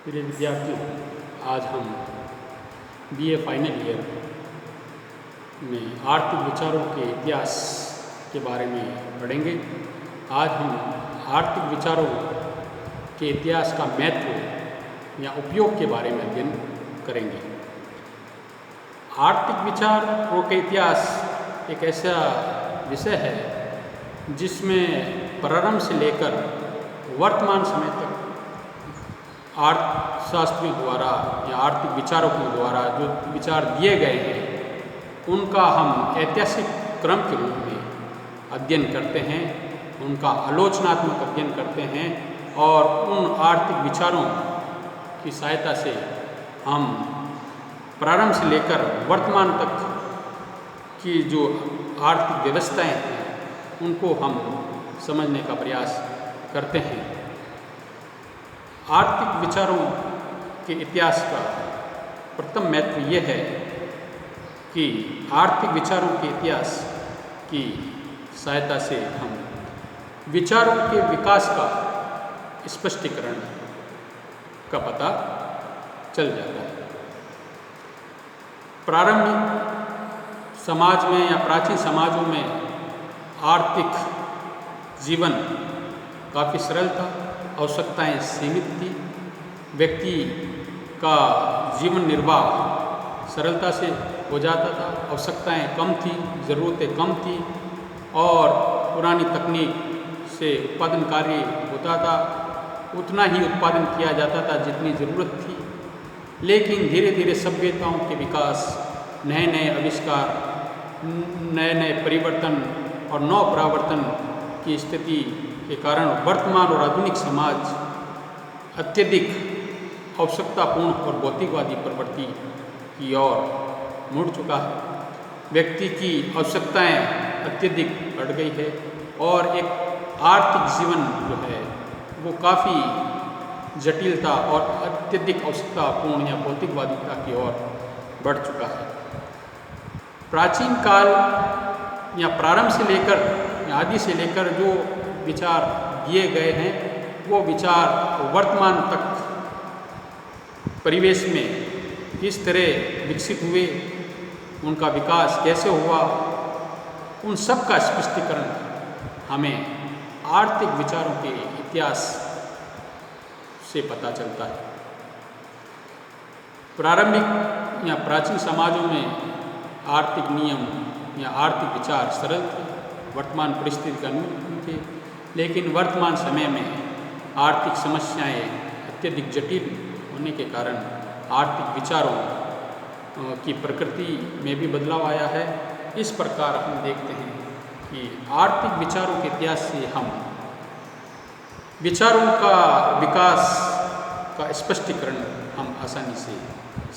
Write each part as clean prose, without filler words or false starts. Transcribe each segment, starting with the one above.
प्रिय विद्यार्थियों, आज हम बीए फाइनल ईयर में आर्थिक विचारों के इतिहास के बारे में पढ़ेंगे। आज हम आर्थिक विचारों के इतिहास का महत्व या उपयोग के बारे में अध्ययन करेंगे। आर्थिक विचारों के इतिहास एक ऐसा विषय है जिसमें प्रारंभ से लेकर वर्तमान समय तक अर्थशास्त्रियों द्वारा या आर्थिक विचारकों द्वारा जो विचार दिए गए हैं उनका हम ऐतिहासिक क्रम के रूप में अध्ययन करते हैं, उनका आलोचनात्मक अध्ययन करते हैं और उन आर्थिक विचारों की सहायता से हम प्रारंभ से लेकर वर्तमान तक की जो आर्थिक व्यवस्थाएं हैं उनको हम समझने का प्रयास करते हैं। आर्थिक विचारों के इतिहास का प्रथम महत्व यह है कि आर्थिक विचारों के इतिहास की सहायता से हम विचारों के विकास का स्पष्टीकरण का पता चल जाता है। प्रारंभिक समाज में या प्राचीन समाजों में आर्थिक जीवन काफ़ी सरल था, आवश्यकताएं सीमित थी, व्यक्ति का जीवन निर्वाह सरलता से हो जाता था, आवश्यकताएं कम थी, ज़रूरतें कम थी और पुरानी तकनीक से उत्पादन कार्य होता था, उतना ही उत्पादन किया जाता था जितनी ज़रूरत थी। लेकिन धीरे धीरे सभ्यताओं के विकास, नए नए आविष्कार, नए नए परिवर्तन और नव परावर्तन की स्थिति के कारण वर्तमान और आधुनिक समाज अत्यधिक आवश्यकतापूर्ण और भौतिकवादी प्रवृत्ति की ओर मुड़ चुका है। व्यक्ति की आवश्यकताएं अत्यधिक बढ़ गई है और एक आर्थिक जीवन जो है वो काफ़ी जटिलता और अत्यधिक आवश्यकतापूर्ण या भौतिकवादिता की ओर बढ़ चुका है। प्राचीन काल या प्रारंभ से लेकर या आदि से लेकर जो विचार दिए गए हैं वो विचार वर्तमान तक परिवेश में किस तरह विकसित हुए, उनका विकास कैसे हुआ, उन सब का स्पष्टीकरण हमें आर्थिक विचारों के इतिहास से पता चलता है। प्रारंभिक या प्राचीन समाजों में आर्थिक नियम या आर्थिक विचार सरल थे, वर्तमान परिस्थिति के अनुकूल थे, लेकिन वर्तमान समय में आर्थिक समस्याएं अत्यधिक जटिल होने के कारण आर्थिक विचारों की प्रकृति में भी बदलाव आया है। इस प्रकार हम देखते हैं कि आर्थिक विचारों के इतिहास से हम विचारों का विकास का स्पष्टीकरण हम आसानी से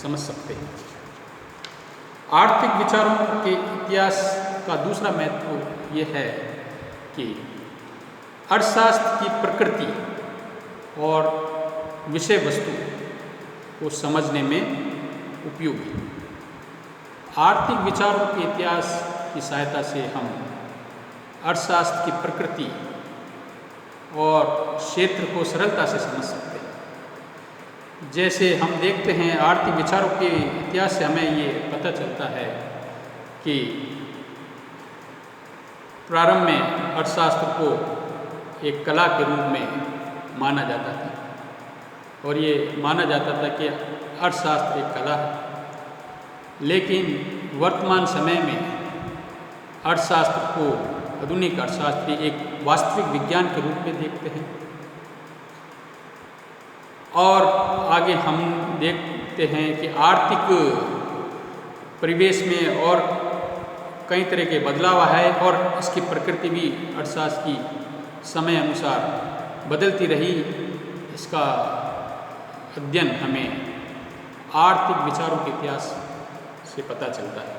समझ सकते हैं। आर्थिक विचारों के इतिहास का दूसरा महत्व ये है कि अर्थशास्त्र की प्रकृति और विषय वस्तु को समझने में उपयोगी। आर्थिक विचारों के इतिहास की सहायता से हम अर्थशास्त्र की प्रकृति और क्षेत्र को सरलता से समझ सकते हैं। जैसे हम देखते हैं आर्थिक विचारों के इतिहास से हमें ये पता चलता है कि प्रारंभ में अर्थशास्त्र को एक कला के रूप में माना जाता था और ये माना जाता था कि अर्थशास्त्र एक कला है। लेकिन वर्तमान समय में अर्थशास्त्र को आधुनिक अर्थशास्त्री एक वास्तविक विज्ञान के रूप में देखते हैं और आगे हम देखते हैं कि आर्थिक परिवेश में और कई तरह के बदलाव आए और इसकी प्रकृति भी अर्थशास्त्र की समय अनुसार बदलती रही। इसका अध्ययन हमें आर्थिक विचारों के इतिहास से पता चलता है।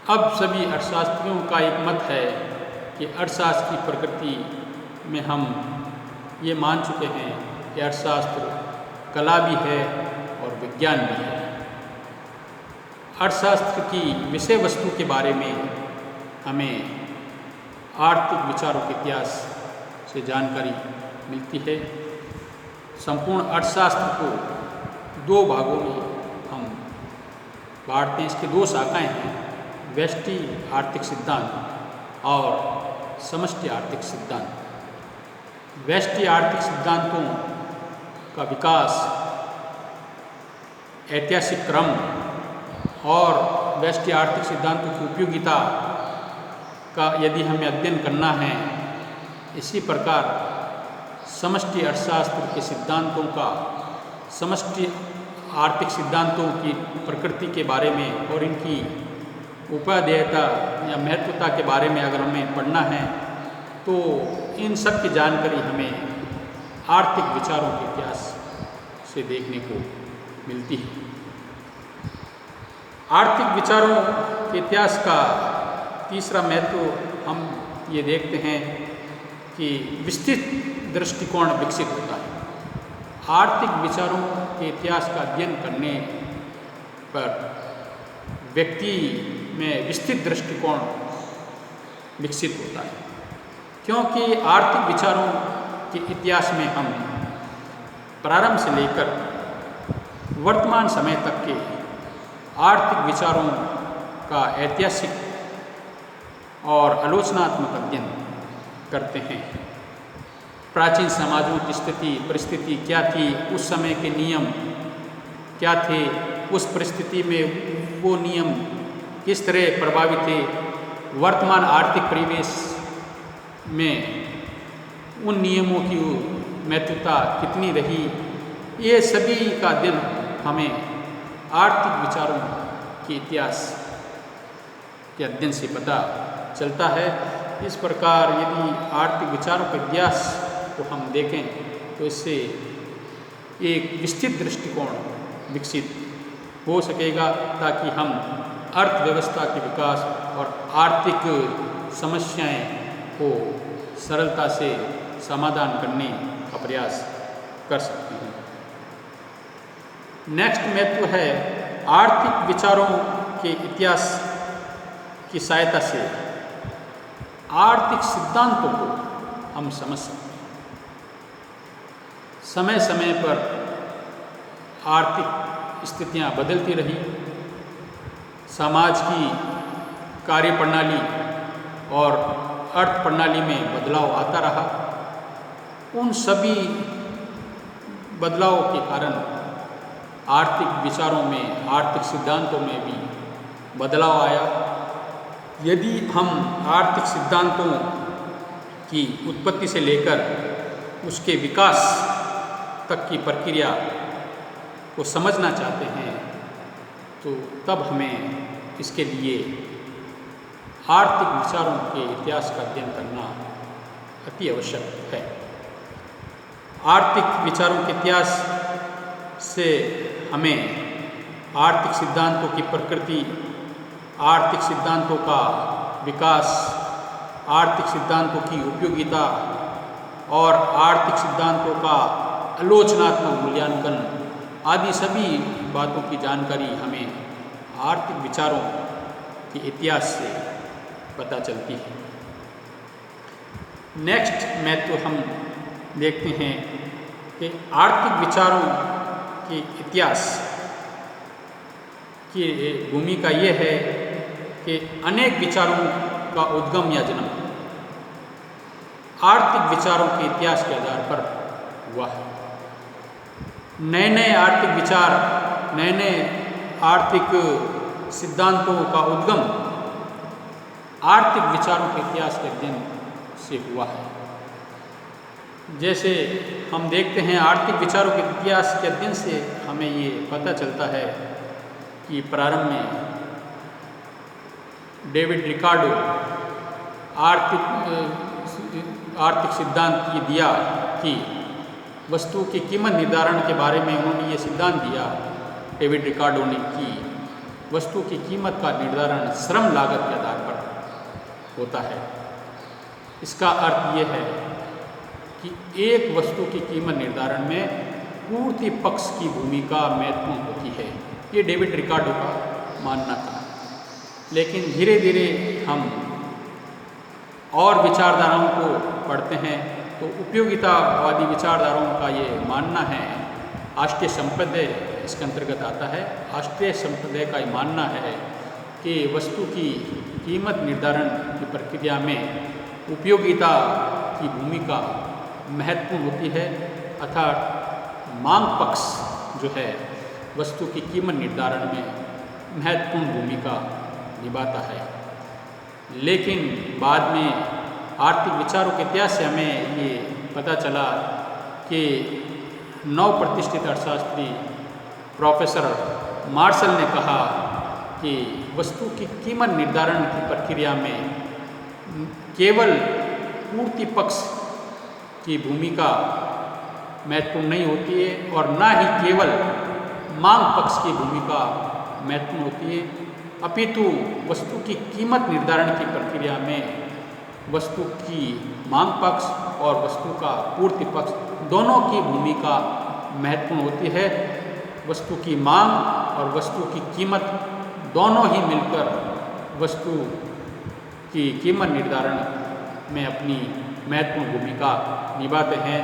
अब सभी अर्थशास्त्रियों का एक मत है कि अर्थशास्त्र की प्रकृति में हम ये मान चुके हैं कि अर्थशास्त्र कला भी है और विज्ञान भी है। अर्थशास्त्र की विषय वस्तु के बारे में हमें आर्थिक विचारों के इतिहास से जानकारी मिलती है। संपूर्ण अर्थशास्त्र को दो भागों में हम बांटते हैं। इसकी दो शाखाएं हैं, व्यष्टि आर्थिक सिद्धांत और समष्टि आर्थिक सिद्धांत। व्यष्टि आर्थिक सिद्धांतों का विकास ऐतिहासिक क्रम और व्यष्टि आर्थिक सिद्धांतों की उपयोगिता का यदि हमें अध्ययन करना है, इसी प्रकार समष्टि अर्थशास्त्र के सिद्धांतों का समष्टि आर्थिक सिद्धांतों की प्रकृति के बारे में और इनकी उपादेयता या महत्वता के बारे में अगर हमें पढ़ना है तो इन सब की जानकारी हमें आर्थिक विचारों के इतिहास से देखने को मिलती है। आर्थिक विचारों के इतिहास का तीसरा महत्व हम ये देखते हैं कि विस्तृत दृष्टिकोण विकसित होता है। आर्थिक विचारों के इतिहास का अध्ययन करने पर व्यक्ति में विस्तृत दृष्टिकोण विकसित होता है, क्योंकि आर्थिक विचारों के इतिहास में हम प्रारंभ से लेकर वर्तमान समय तक के आर्थिक विचारों का ऐतिहासिक और आलोचनात्मक अध्ययन करते हैं। प्राचीन समाजों की स्थिति परिस्थिति क्या थी, उस समय के नियम क्या थे, उस परिस्थिति में वो नियम किस तरह प्रभावित थे, वर्तमान आर्थिक परिवेश में उन नियमों की महत्वता कितनी रही, ये सभी का अध्ययन हमें आर्थिक विचारों के इतिहास के अध्ययन से पता चलता है। इस प्रकार यदि आर्थिक विचारों के इतिहास को हम देखें तो इससे एक विस्तृत दृष्टिकोण विकसित हो सकेगा, ताकि हम अर्थव्यवस्था के विकास और आर्थिक समस्याएं को सरलता से समाधान करने का प्रयास कर सकते हैं। नेक्स्ट महत्व है आर्थिक विचारों के इतिहास की सहायता से आर्थिक सिद्धांतों को हम समझ सकते हैं। समय समय पर आर्थिक स्थितियां बदलती रही, समाज की कार्य प्रणाली और अर्थ प्रणाली में बदलाव आता रहा। उन सभी बदलाव के कारण आर्थिक विचारों में, आर्थिक सिद्धांतों में भी बदलाव आया। यदि हम आर्थिक सिद्धांतों की उत्पत्ति से लेकर उसके विकास तक की प्रक्रिया को समझना चाहते हैं तो तब हमें इसके लिए आर्थिक विचारों के इतिहास का अध्ययन करना अति आवश्यक है। आर्थिक विचारों के इतिहास से हमें आर्थिक सिद्धांतों की प्रकृति, आर्थिक सिद्धांतों का विकास, आर्थिक सिद्धांतों की उपयोगिता और आर्थिक सिद्धांतों का आलोचनात्मक मूल्यांकन आदि सभी बातों की जानकारी हमें आर्थिक विचारों के इतिहास से पता चलती है। नेक्स्ट महत्व हम देखते हैं कि आर्थिक विचारों के इतिहास की भूमिका ये है कि अनेक विचारों का उद्गम या जन्म आर्थिक विचारों के इतिहास के आधार पर हुआ है। नए नए आर्थिक विचार, नए नए आर्थिक सिद्धांतों का उद्गम आर्थिक विचारों के इतिहास के अध्ययन से हुआ है। जैसे हम देखते हैं आर्थिक विचारों के इतिहास के अध्ययन से हमें ये पता चलता है कि प्रारंभ में डेविड रिकार्डो आर्थिक सिद्धांत ये दिया कि वस्तु की कीमत निर्धारण के बारे में उन्होंने ये सिद्धांत दिया डेविड रिकार्डो ने कि वस्तु की कीमत का निर्धारण श्रम लागत के आधार पर होता है। इसका अर्थ ये है कि एक वस्तु की कीमत निर्धारण में पूर्ति पक्ष की भूमिका महत्वपूर्ण होती है। ये डेविड रिकार्डो का मानना था। लेकिन धीरे धीरे हम और विचारधाराओं को पढ़ते हैं तो उपयोगितावादी विचारधाराओं का ये मानना है, आष्टेय संप्रदाय इसके अंतर्गत आता है। आष्टेय संप्रदाय का ये मानना है कि वस्तु की कीमत निर्धारण की प्रक्रिया में उपयोगिता की भूमिका महत्वपूर्ण होती है, अर्थात मांग पक्ष जो है वस्तु की कीमत निर्धारण में महत्वपूर्ण भूमिका निभाता है। लेकिन बाद में आर्थिक विचारों के इतिहास से हमें ये पता चला कि नवप्रतिष्ठित अर्थशास्त्री प्रोफेसर मार्शल ने कहा कि वस्तु की कीमत निर्धारण की प्रक्रिया में केवल पूर्ति पक्ष की भूमिका महत्वपूर्ण नहीं होती है और न ही केवल मांग पक्ष की भूमिका महत्वपूर्ण होती है, अपितु वस्तु की कीमत निर्धारण की प्रक्रिया में वस्तु की मांग पक्ष और वस्तु का पूर्ति पक्ष दोनों की भूमिका महत्वपूर्ण होती है। वस्तु की मांग और वस्तु की कीमत दोनों ही मिलकर वस्तु की कीमत निर्धारण में अपनी महत्वपूर्ण भूमिका निभाते हैं।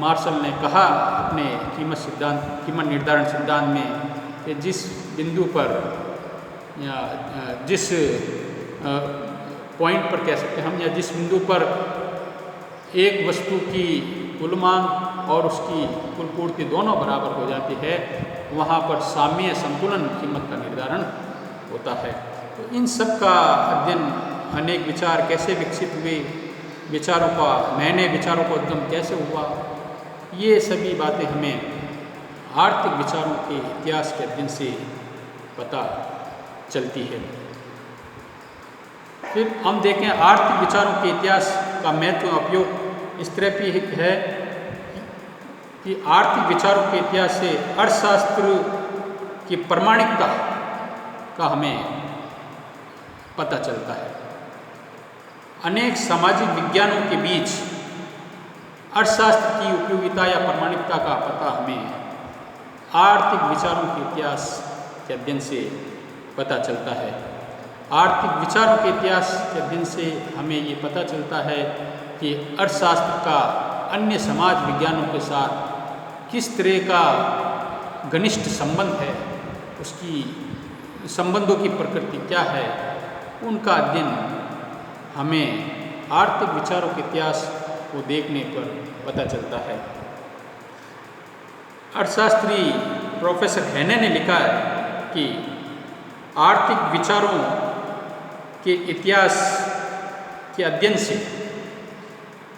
मार्शल ने कहा अपने कीमत निर्धारण सिद्धांत में कि जिस बिंदु पर या जिस पॉइंट पर कह सकते हैं हम, या जिस बिंदु पर एक वस्तु की कुल मांग और उसकी कुल पूर्ति दोनों बराबर हो जाती है, वहाँ पर साम्य संतुलन कीमत का निर्धारण होता है। तो इन सब का अध्ययन, अनेक विचार कैसे विकसित हुए, विचारों का नए नए विचारों का उद्गम कैसे हुआ, ये सभी बातें हमें आर्थिक विचारों के इतिहास के अध्ययन से पता चलती है। फिर हम देखें आर्थिक विचारों के इतिहास का महत्व उपयोग इस तरह भी है कि आर्थिक विचारों के इतिहास से अर्थशास्त्र की प्रामाणिकता का हमें पता चलता है। अनेक सामाजिक विज्ञानों के बीच अर्थशास्त्र की उपयोगिता या प्रामाणिकता का पता हमें आर्थिक विचारों के इतिहास के अध्ययन से पता चलता है। आर्थिक विचारों के इतिहास के अध्ययन से हमें ये पता चलता है कि अर्थशास्त्र का अन्य समाज विज्ञानों के साथ किस तरह का घनिष्ठ संबंध है, उसकी संबंधों की प्रकृति क्या है, उनका अध्ययन हमें आर्थिक विचारों के इतिहास को देखने पर पता चलता है। अर्थशास्त्री प्रोफेसर हेने ने लिखा है कि आर्थिक विचारों के इतिहास के अध्ययन से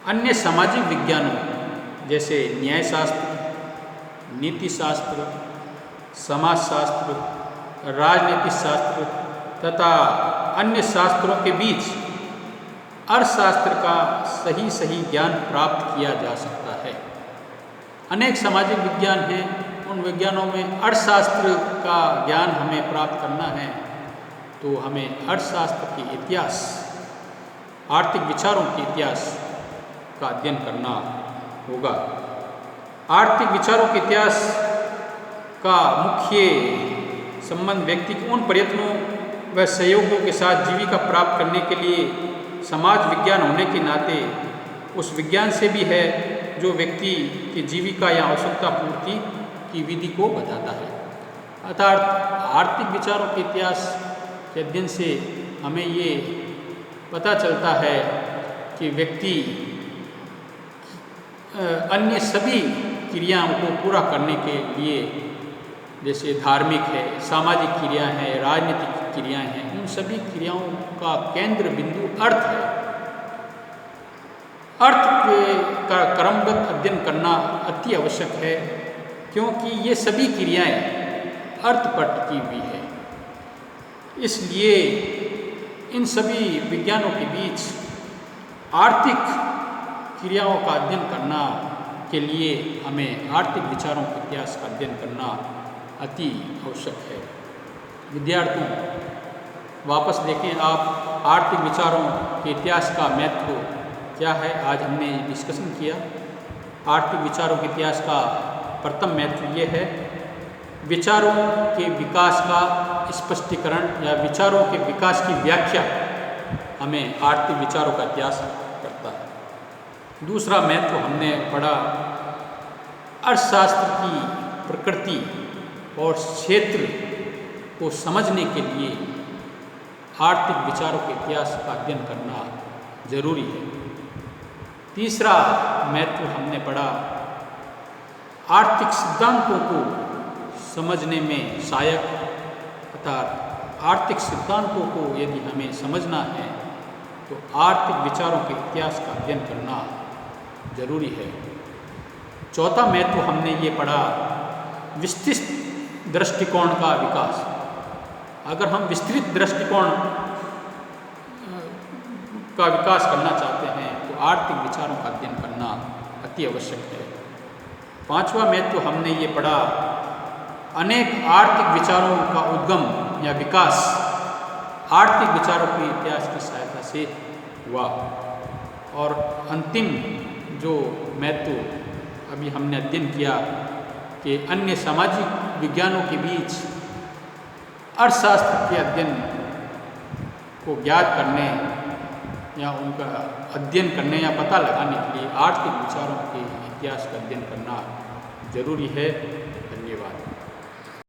अन्य सामाजिक विज्ञानों जैसे न्यायशास्त्र, नीतिशास्त्र, समाजशास्त्र, राजनीतिक शास्त्र तथा अन्य शास्त्रों के बीच अर्थशास्त्र का सही ज्ञान प्राप्त किया जा सकता है। अनेक सामाजिक विज्ञान हैं, उन विज्ञानों में अर्थशास्त्र का ज्ञान हमें प्राप्त करना है तो हमें अर्थशास्त्र के इतिहास, आर्थिक विचारों के इतिहास का अध्ययन करना होगा। आर्थिक विचारों के इतिहास का मुख्य संबंध व्यक्ति के उन प्रयत्नों व सहयोगों के साथ जीविका प्राप्त करने के लिए समाज विज्ञान होने के नाते उस विज्ञान से भी है जो व्यक्ति की जीविका या आवश्यकता पूर्ति की विधि को बताता है। अर्थात आर्थिक विचारों के इतिहास के अध्ययन से हमें ये पता चलता है कि व्यक्ति अन्य सभी क्रियाओं को पूरा करने के लिए, जैसे धार्मिक है, सामाजिक क्रिया है, राजनीतिक क्रियाएं हैं, उन सभी क्रियाओं का केंद्र बिंदु अर्थ है। अर्थ का क्रमबद्ध अध्ययन करना अति आवश्यक है क्योंकि ये सभी क्रियाएं अर्थ पर टिकी हुई है। इसलिए इन सभी विज्ञानों के बीच आर्थिक क्रियाओं का अध्ययन करना के लिए हमें आर्थिक विचारों के इतिहास का अध्ययन करना अति आवश्यक है। विद्यार्थियों, वापस देखें आप आर्थिक विचारों के इतिहास का महत्व क्या है। आज हमने डिस्कशन किया। आर्थिक विचारों के इतिहास का प्रथम महत्व ये है, विचारों के विकास का स्पष्टीकरण या विचारों के विकास की व्याख्या हमें आर्थिक विचारों का इतिहास करता है। दूसरा महत्व हमने पढ़ा अर्थशास्त्र की प्रकृति और क्षेत्र को समझने के लिए आर्थिक विचारों के इतिहास का अध्ययन करना जरूरी है। तीसरा महत्व हमने पढ़ा आर्थिक सिद्धांतों को समझने में सहायक अर्थात आर्थिक सिद्धांतों को यदि हमें समझना है तो आर्थिक विचारों के इतिहास का अध्ययन करना जरूरी है। चौथा महत्व हमने ये पढ़ा विस्तृत दृष्टिकोण का विकास। अगर हम विस्तृत दृष्टिकोण का विकास करना चाहते हैं तो आर्थिक विचारों का अध्ययन करना अति आवश्यक है। पांचवा महत्व हमने ये पढ़ा अनेक आर्थिक विचारों का उद्गम या विकास आर्थिक विचारों के इतिहास की सहायता से हुआ। और अंतिम जो महत्व अभी हमने अध्ययन किया कि अन्य सामाजिक विज्ञानों के बीच अर्थशास्त्र के अध्ययन को ज्ञात करने या उनका अध्ययन करने या पता लगाने के लिए आर्थिक विचारों के इतिहास का अध्ययन करना जरूरी है। धन्यवाद।